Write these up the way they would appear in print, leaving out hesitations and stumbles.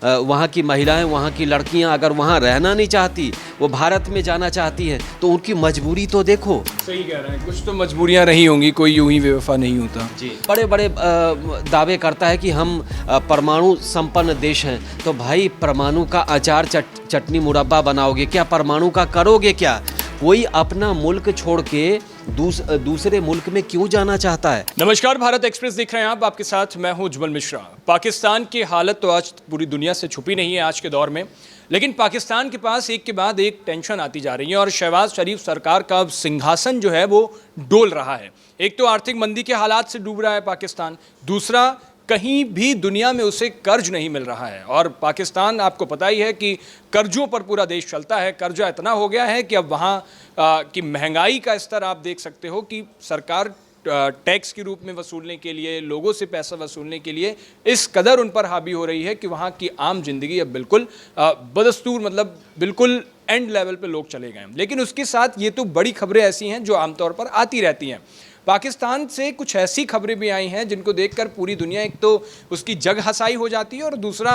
वहाँ की महिलाएं, वहाँ की लड़कियाँ अगर वहाँ रहना नहीं चाहती, वो भारत में जाना चाहती हैं, तो उनकी मजबूरी तो देखो। सही कह रहे हैं, कुछ तो मजबूरियां रही होंगी, कोई यूं ही बेवफा नहीं होता। जी, बड़े बड़े दावे करता है कि हम परमाणु संपन्न देश हैं, तो भाई परमाणु का अचार चटनी मुरब्बा बनाओगे क्या? परमाणु का करोगे क्या? कोई अपना मुल्क छोड़ के दूसरे मुल्क में क्यों जाना चाहता है? नमस्कार, भारत एक्सप्रेस देख रहे हैं आप, आपके साथ मैं हूं उज्जवल मिश्रा। पाकिस्तान की हालत तो आज पूरी दुनिया से छुपी नहीं है आज के दौर में, लेकिन पाकिस्तान के पास एक के बाद एक टेंशन आती जा रही है और शहबाज शरीफ सरकार का सिंहासन जो है वो डोल रहा है। एक तो आर्थिक मंदी के हालात से डूब रहा है पाकिस्तान, दूसरा कहीं भी दुनिया में उसे कर्ज नहीं मिल रहा है। और पाकिस्तान, आपको पता ही है कि कर्जों पर पूरा देश चलता है। कर्जा इतना हो गया है कि अब वहाँ की महंगाई का स्तर आप देख सकते हो कि सरकार टैक्स के रूप में वसूलने के लिए, लोगों से पैसा वसूलने के लिए इस कदर उन पर हावी हो रही है कि वहाँ की आम जिंदगी अब बिल्कुल बदस्तूर, मतलब बिल्कुल एंड लेवल पे लोग चले गए हैं। लेकिन उसके साथ ये तो बड़ी खबरें ऐसी हैं जो आमतौर पर आती रहती हैं। पाकिस्तान से कुछ ऐसी खबरें भी आई हैं जिनको देखकर पूरी दुनिया एक तो उसकी जग हसाई हो जाती है और दूसरा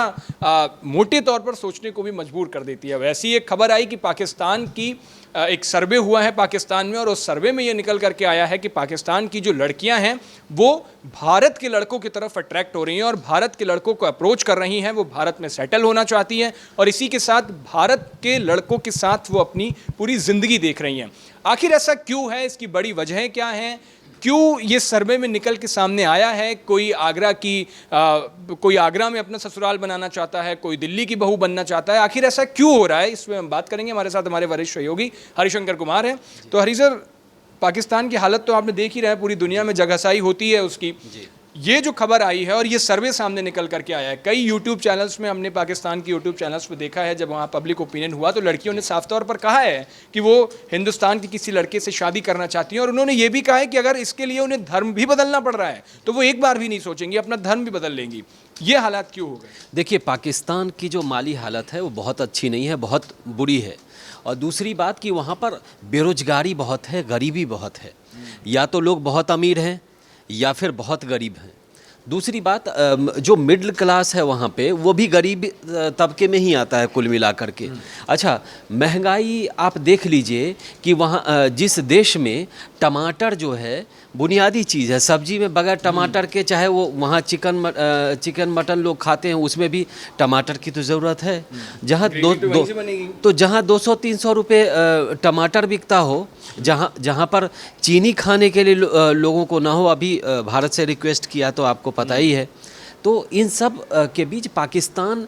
मोटे तौर पर सोचने को भी मजबूर कर देती है। वैसी एक खबर आई कि पाकिस्तान की एक सर्वे हुआ है पाकिस्तान में, और उस सर्वे में ये निकल करके आया है कि पाकिस्तान की जो लड़कियां हैं वो भारत के लड़कों की तरफ अट्रैक्ट हो रही हैं और भारत के लड़कों को अप्रोच कर रही हैं। वो भारत में सेटल होना चाहती हैं और इसी के साथ भारत के लड़कों के साथ वो अपनी पूरी ज़िंदगी देख रही हैं। आखिर ऐसा क्यों है? इसकी बड़ी वजहें क्या हैं? क्यों ये सर्वे में निकल के सामने आया है? कोई आगरा में अपना ससुराल बनाना चाहता है, कोई दिल्ली की बहू बनना चाहता है। आखिर ऐसा क्यों हो रहा है, इसमें हम बात करेंगे। हमारे साथ हमारे वरिष्ठ सहयोगी हरिशंकर कुमार हैं। तो हरि सर, पाकिस्तान की हालत तो आपने देख ही रहा है, पूरी दुनिया में जगहसाई होती है उसकी। ये जो खबर आई है और ये सर्वे सामने निकल करके आया है, कई यूट्यूब चैनल्स में हमने पाकिस्तान की यूट्यूब चैनल्स पे देखा है, जब वहाँ पब्लिक ओपिनियन हुआ तो लड़कियों ने साफ तौर पर कहा है कि वो हिंदुस्तान के किसी लड़के से शादी करना चाहती हैं। और उन्होंने ये भी कहा है कि अगर इसके लिए उन्हें धर्म भी बदलना पड़ रहा है तो वो एक बार भी नहीं सोचेंगी, अपना धर्म भी बदल लेंगी। ये हालात क्यों हो गए? देखिए, पाकिस्तान की जो माली हालत है वो बहुत अच्छी नहीं है, बहुत बुरी है। और दूसरी बात कि वहाँ पर बेरोजगारी बहुत है, गरीबी बहुत है। या तो लोग बहुत अमीर हैं या फिर बहुत गरीब हैं। दूसरी बात, जो मिडिल क्लास है वहाँ पे, वो भी गरीब तबके में ही आता है कुल मिलाकर के। अच्छा, महंगाई आप देख लीजिए कि वहाँ जिस देश में टमाटर जो है बुनियादी चीज़ है, सब्जी में बगैर टमाटर के, चाहे वो वहाँ चिकन मटन लोग खाते हैं, उसमें भी टमाटर की तो ज़रूरत है। जहाँ जहाँ 200-300 रुपये टमाटर बिकता हो, जहाँ पर चीनी खाने के लिए लोगों को ना हो। अभी भारत से रिक्वेस्ट किया तो आपको पता ही है। तो इन सब के बीच पाकिस्तान,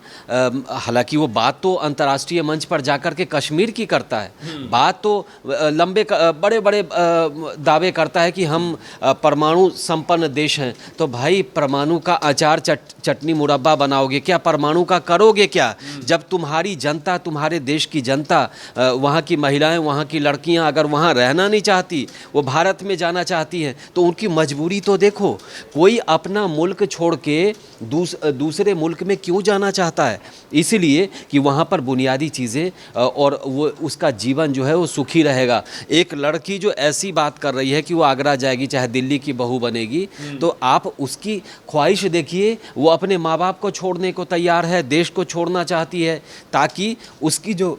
हालांकि वो बात तो अंतर्राष्ट्रीय मंच पर जाकर के कश्मीर की करता है, बात तो बड़े बड़े दावे करता है कि हम परमाणु संपन्न देश हैं, तो भाई परमाणु का अचार चटनी मुरब्बा बनाओगे क्या? परमाणु का करोगे क्या? जब तुम्हारी जनता, तुम्हारे देश की जनता, वहाँ की महिलाएं, वहाँ की लड़कियाँ अगर वहाँ रहना नहीं चाहती, वो भारत में जाना चाहती हैं, तो उनकी मजबूरी तो देखो। कोई अपना मुल्क छोड़ के दूसरे मुल्क में क्यों जाना चाहता है? इसलिए कि वहाँ पर बुनियादी चीज़ें और वो उसका जीवन जो है वो सुखी रहेगा। एक लड़की जो ऐसी बात कर रही है कि वो आगरा जाएगी, चाहे दिल्ली की बहू बनेगी, तो आप उसकी ख्वाहिश देखिए। वो अपने माँ बाप को छोड़ने को तैयार है, देश को छोड़ना चाहती है, ताकि उसकी जो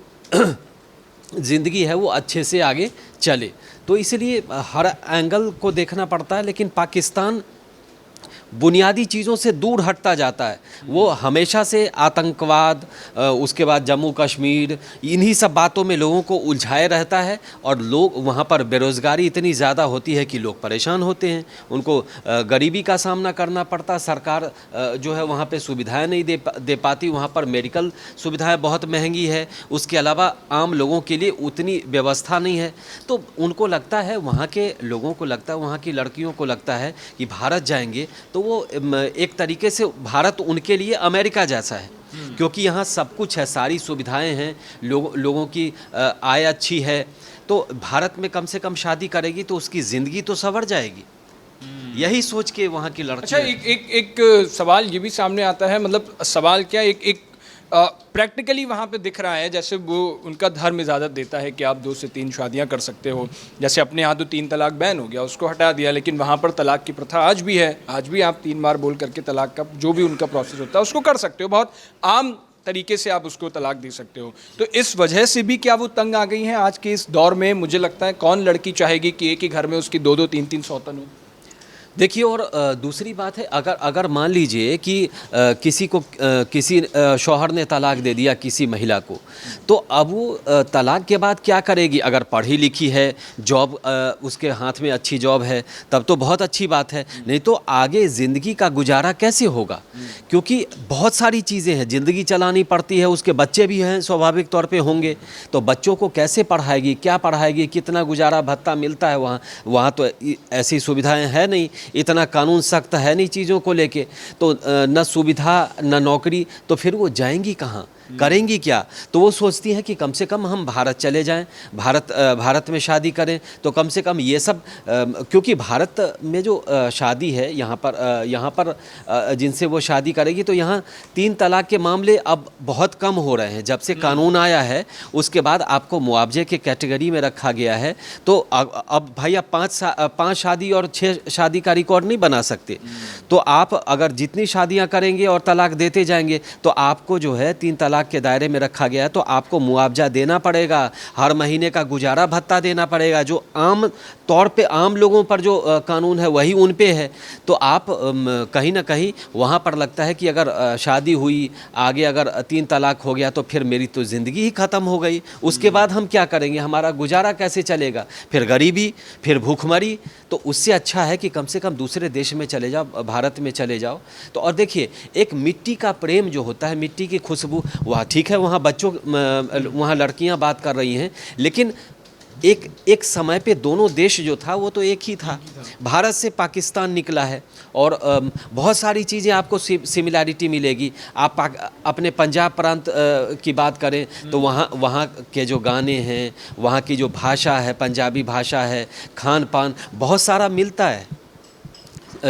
ज़िंदगी है वो अच्छे से आगे चले। तो इसलिए हर एंगल को देखना पड़ता है। लेकिन पाकिस्तान बुनियादी चीज़ों से दूर हटता जाता है। वो हमेशा से आतंकवाद, उसके बाद जम्मू कश्मीर, इन्हीं सब बातों में लोगों को उलझाए रहता है। और लोग वहाँ पर बेरोज़गारी इतनी ज़्यादा होती है कि लोग परेशान होते हैं, उनको गरीबी का सामना करना पड़ता। सरकार जो है वहाँ पे सुविधाएं नहीं दे पाती। वहाँ पर मेडिकल सुविधाएं बहुत महंगी है, उसके अलावा आम लोगों के लिए उतनी व्यवस्था नहीं है। तो उनको लगता है, वहाँ के लोगों को लगता है, वहाँ की लड़कियों को लगता है कि भारत जाएंगे तो वो एक तरीके से भारत उनके लिए अमेरिका जैसा है, क्योंकि यहाँ सब कुछ है, सारी सुविधाएं हैं, लोगों की आय अच्छी है। तो भारत में कम से कम शादी करेगी तो उसकी ज़िंदगी तो संवर जाएगी। यही सोच के वहाँ की लड़की। अच्छा, एक सवाल ये भी सामने आता है, मतलब सवाल क्या, एक प्रैक्टिकली वहाँ पे दिख रहा है जैसे वो उनका धर्म इजाज़त देता है कि आप 2 से 3 शादियाँ कर सकते हो। जैसे अपने यहाँ तो 3 तलाक बैन हो गया, उसको हटा दिया, लेकिन वहाँ पर तलाक की प्रथा आज भी है। आज भी आप 3 बार बोल करके तलाक का जो भी उनका प्रोसेस होता है उसको कर सकते हो, बहुत आम तरीके से आप उसको तलाक दे सकते हो। तो इस वजह से भी क्या वो तंग आ गई हैं आज के इस दौर में? मुझे लगता है कौन लड़की चाहेगी कि एक ही घर में उसकी 2-2 3-3 सौतन हो। देखिए, और दूसरी बात है, अगर अगर मान लीजिए कि किसी को किसी शौहर ने तलाक दे दिया किसी महिला को, तो अब वो तलाक के बाद क्या करेगी? अगर पढ़ी लिखी है, जॉब उसके हाथ में अच्छी जॉब है, तब तो बहुत अच्छी बात है, नहीं तो आगे ज़िंदगी का गुजारा कैसे होगा? क्योंकि बहुत सारी चीज़ें हैं, ज़िंदगी चलानी पड़ती है, उसके बच्चे भी हैं, स्वाभाविक तौर पे होंगे, तो बच्चों को कैसे पढ़ाएगी, क्या पढ़ाएगी, कितना गुजारा भत्ता मिलता है वहाँ? वहाँ तो ऐसी सुविधाएं है नहीं, इतना कानून सख्त है नहीं चीज़ों को लेके, तो न सुविधा न नौकरी, तो फिर वो जाएंगी कहाँ, करेंगी क्या? तो वो सोचती हैं कि कम से कम हम भारत चले जाएं, भारत में शादी करें, तो कम से कम ये सब, क्योंकि भारत में जो शादी है यहाँ पर जिनसे वो शादी करेगी, तो यहाँ 3 तलाक के मामले अब बहुत कम हो रहे हैं। जब से कानून आया है उसके बाद आपको मुआवजे के कैटेगरी में रखा गया है, तो अब भाई आप 5 शादी और 6 शादी का रिकॉर्ड नहीं बना सकते। तो आप अगर जितनी शादियाँ करेंगे और तलाक देते जाएंगे, तो आपको जो है 3 तलाक के दायरे में रखा गया है, तो आपको मुआवजा देना पड़ेगा, हर महीने का गुजारा भत्ता देना पड़ेगा, जो आम तौर पे आम लोगों पर जो कानून है वही उन पे है। तो आप कहीं ना कहीं वहाँ पर लगता है कि अगर शादी हुई, आगे अगर 3 तलाक हो गया, तो फिर मेरी तो ज़िंदगी ही ख़त्म हो गई, उसके बाद हम क्या करेंगे, हमारा गुजारा कैसे चलेगा? फिर गरीबी, फिर भूखमरी। तो उससे अच्छा है कि कम से कम दूसरे देश में चले जाओ, भारत में चले जाओ। तो और देखिए, एक मिट्टी का प्रेम जो होता है, मिट्टी की खुशबू, वह ठीक है, वहाँ बच्चों वहाँ लड़कियाँ बात कर रही हैं, लेकिन एक समय पे दोनों देश जो था वो तो एक ही था। भारत से पाकिस्तान निकला है, और बहुत सारी चीज़ें आपको सिमिलैरिटी मिलेगी। आप अपने पंजाब प्रांत की बात करें, तो वहाँ के जो गाने हैं, वहाँ की जो भाषा है, पंजाबी भाषा है, खान पान, बहुत सारा मिलता है।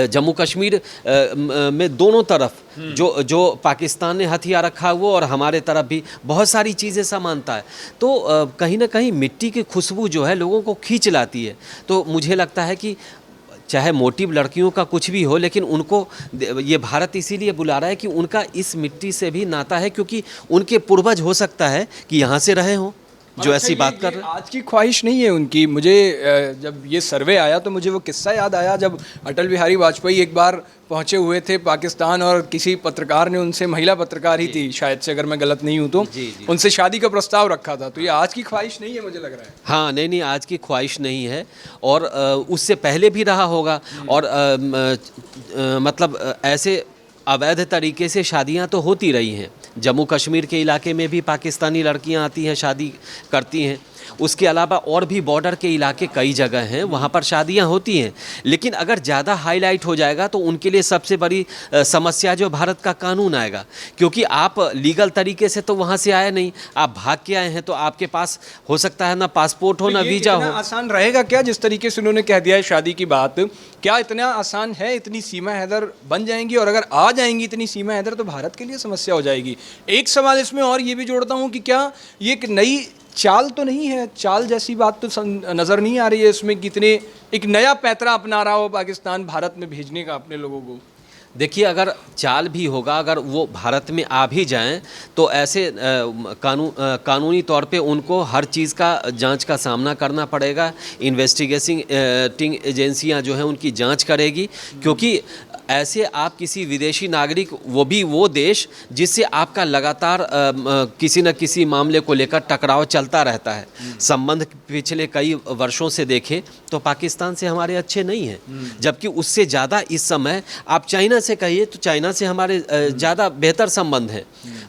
जम्मू कश्मीर में दोनों तरफ जो पाकिस्तान ने हथियार रखा हुआ, और हमारे तरफ भी बहुत सारी चीज़ें समानता है। तो कहीं ना कहीं मिट्टी की खुशबू जो है लोगों को खींच लाती है। तो मुझे लगता है कि चाहे मोटिव लड़कियों का कुछ भी हो, लेकिन उनको ये भारत इसीलिए बुला रहा है कि उनका इस मिट्टी से भी नाता है, क्योंकि उनके पूर्वज हो सकता है कि यहाँ से रहे हों जो ऐसी बात कर रहे हैं। आज की ख्वाहिश नहीं है उनकी। मुझे जब ये सर्वे आया तो मुझे वो किस्सा याद आया, जब अटल बिहारी वाजपेयी एक बार पहुंचे हुए थे पाकिस्तान, और किसी पत्रकार ने उनसे, महिला पत्रकार ही थी शायद से, अगर मैं गलत नहीं हूं तो, उनसे शादी का प्रस्ताव रखा था। तो ये आज की ख्वाहिश नहीं है, मुझे लग रहा है। हाँ, नहीं, आज की ख्वाहिश नहीं है, और उससे पहले भी रहा होगा। और मतलब ऐसे अवैध तरीके से शादियां तो होती रही हैं। जम्मू कश्मीर के इलाके में भी पाकिस्तानी लड़कियां आती हैं, शादी करती हैं। उसके अलावा और भी बॉर्डर के इलाके कई जगह हैं, वहाँ पर शादियाँ होती हैं। लेकिन अगर ज़्यादा हाईलाइट हो जाएगा तो उनके लिए सबसे बड़ी समस्या जो भारत का कानून आएगा, क्योंकि आप लीगल तरीके से तो वहाँ से आए नहीं, आप भाग के आए हैं, तो आपके पास हो सकता है ना पासपोर्ट हो, ना वीज़ा हो। आसान रहेगा क्या जिस तरीके से उन्होंने कह दिया है शादी की बात? क्या इतना आसान है? इतनी सीमा हैदर बन जाएंगी, और अगर आ जाएंगी इतनी सीमा हैदर तो भारत के लिए समस्या हो जाएगी। एक सवाल इसमें और ये भी जोड़ता हूँ कि क्या ये एक नई चाल तो नहीं है? चाल जैसी बात तो नज़र नहीं आ रही है इसमें, कितने एक नया पैतरा अपना रहा हो पाकिस्तान भारत में भेजने का अपने लोगों को। देखिए, अगर चाल भी होगा, अगर वो भारत में आ भी जाएं, तो ऐसे कानूनी तौर पे उनको हर चीज़ का जांच का सामना करना पड़ेगा। इन्वेस्टिगेटिंग एजेंसियां जो हैं उनकी जांच करेगी, क्योंकि ऐसे आप किसी विदेशी नागरिक, वो भी वो देश जिससे आपका लगातार किसी न किसी मामले को लेकर टकराव चलता रहता है। संबंध पिछले कई वर्षों से देखें तो पाकिस्तान से हमारे अच्छे नहीं हैं, जबकि उससे ज़्यादा इस समय आप चाइना से कहिए तो चाइना से हमारे ज़्यादा बेहतर संबंध हैं।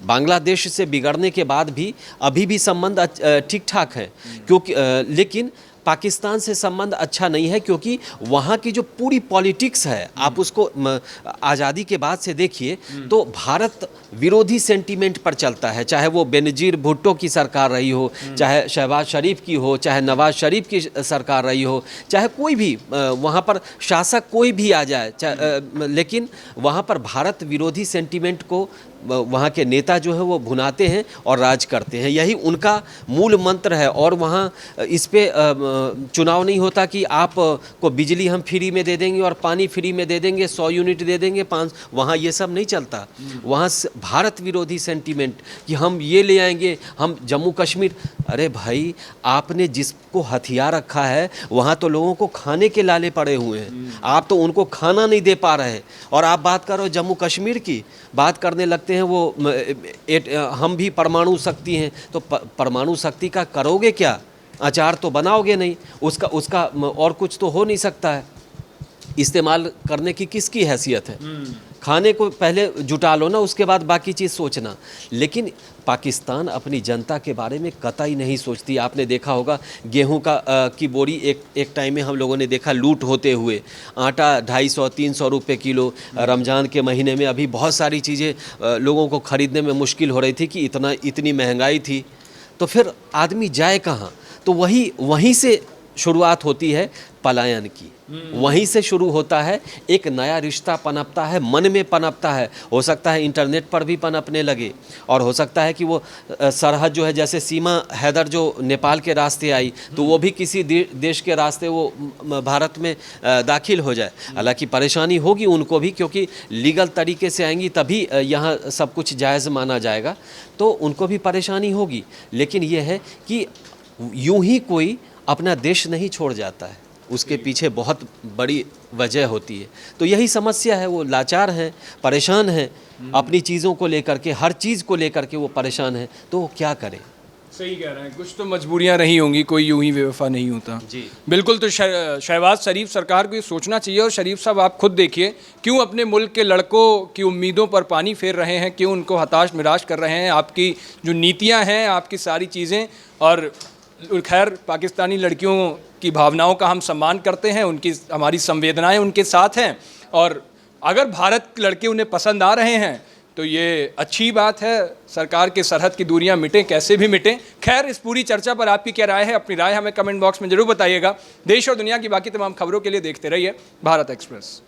बांग्लादेश से बिगड़ने के बाद भी अभी भी संबंध ठीक ठाक है, क्योंकि लेकिन पाकिस्तान से संबंध अच्छा नहीं है, क्योंकि वहाँ की जो पूरी पॉलिटिक्स है, आप उसको आज़ादी के बाद से देखिए तो भारत विरोधी सेंटीमेंट पर चलता है। चाहे वो बेनजीर भुट्टो की सरकार रही हो, चाहे शहबाज शरीफ की हो, चाहे नवाज शरीफ की सरकार रही हो, चाहे कोई भी वहाँ पर शासक कोई भी आ जाए, लेकिन वहाँ पर भारत विरोधी सेंटीमेंट को वहाँ के नेता जो है वो भुनाते हैं और राज करते हैं, यही उनका मूल मंत्र है। और वहाँ इस पे चुनाव नहीं होता कि आप को बिजली हम फ्री में दे देंगे और पानी फ्री में दे देंगे, 100 यूनिट दे देंगे, 5, वहाँ ये सब नहीं चलता। वहाँ भारत विरोधी सेंटीमेंट कि हम ये ले आएंगे, हम जम्मू कश्मीर। अरे भाई, आपने जिसको हथियार रखा है वहाँ तो लोगों को खाने के लाले पड़े हुए हैं, आप तो उनको खाना नहीं दे पा रहे। और आप बात करो जम्मू कश्मीर की, बात करने लगते हैं वो हम भी परमाणु शक्ति हैं। तो परमाणु शक्ति का करोगे क्या? अचार तो बनाओगे नहीं, उसका और कुछ तो हो नहीं सकता है। इस्तेमाल करने की किसकी हैसियत है? खाने को पहले जुटा लो ना, उसके बाद बाकी चीज़ सोचना। लेकिन पाकिस्तान अपनी जनता के बारे में कतई नहीं सोचती। आपने देखा होगा गेहूं की बोरी एक टाइम में हम लोगों ने देखा लूट होते हुए, आटा 250-300 रुपये किलो। रमज़ान के महीने में अभी बहुत सारी चीज़ें लोगों को ख़रीदने में मुश्किल हो रही थी कि इतनी महंगाई थी। तो फिर आदमी जाए कहाँ? तो वहीं से शुरुआत होती है पलायन की, वहीं से शुरू होता है। एक नया रिश्ता पनपता है, मन में पनपता है। हो सकता है इंटरनेट पर भी पनपने लगे, और हो सकता है कि वो सरहद जो है, जैसे सीमा हैदर जो नेपाल के रास्ते आई, तो वो भी किसी देश के रास्ते वो भारत में दाखिल हो जाए। हालांकि परेशानी होगी उनको भी, क्योंकि लीगल तरीके से आएंगी तभी यहाँ सब कुछ जायज़ माना जाएगा, तो उनको भी परेशानी होगी। लेकिन ये है कि यूं ही कोई अपना देश नहीं छोड़ जाता है, उसके पीछे बहुत बड़ी वजह होती है। तो यही समस्या है, वो लाचार हैं, परेशान हैं अपनी चीज़ों को लेकर के, हर चीज़ को लेकर के वो परेशान हैं। तो वो क्या करें? सही कह रहे हैं, कुछ तो मजबूरियां रही होंगी, कोई यूं ही बेवफा नहीं होता जी। बिल्कुल। तो शहबाज शरीफ सरकार को ये सोचना चाहिए। और शरीफ साहब, आप खुद देखिए क्यों अपने मुल्क के लड़कों की उम्मीदों पर पानी फेर रहे हैं, क्यों उनको हताश निराश कर रहे हैं। आपकी जो नीतियाँ हैं, आपकी सारी चीज़ें, और खैर पाकिस्तानी लड़कियों की भावनाओं का हम सम्मान करते हैं, उनकी हमारी संवेदनाएं उनके साथ हैं। और अगर भारत के लड़के उन्हें पसंद आ रहे हैं तो ये अच्छी बात है। सरकार के सरहद की दूरियां मिटें, कैसे भी मिटें। खैर, इस पूरी चर्चा पर आपकी क्या राय है? अपनी राय हमें कमेंट बॉक्स में जरूर बताइएगा। देश और दुनिया की बाकी तमाम खबरों के लिए देखते रहिए भारत एक्सप्रेस।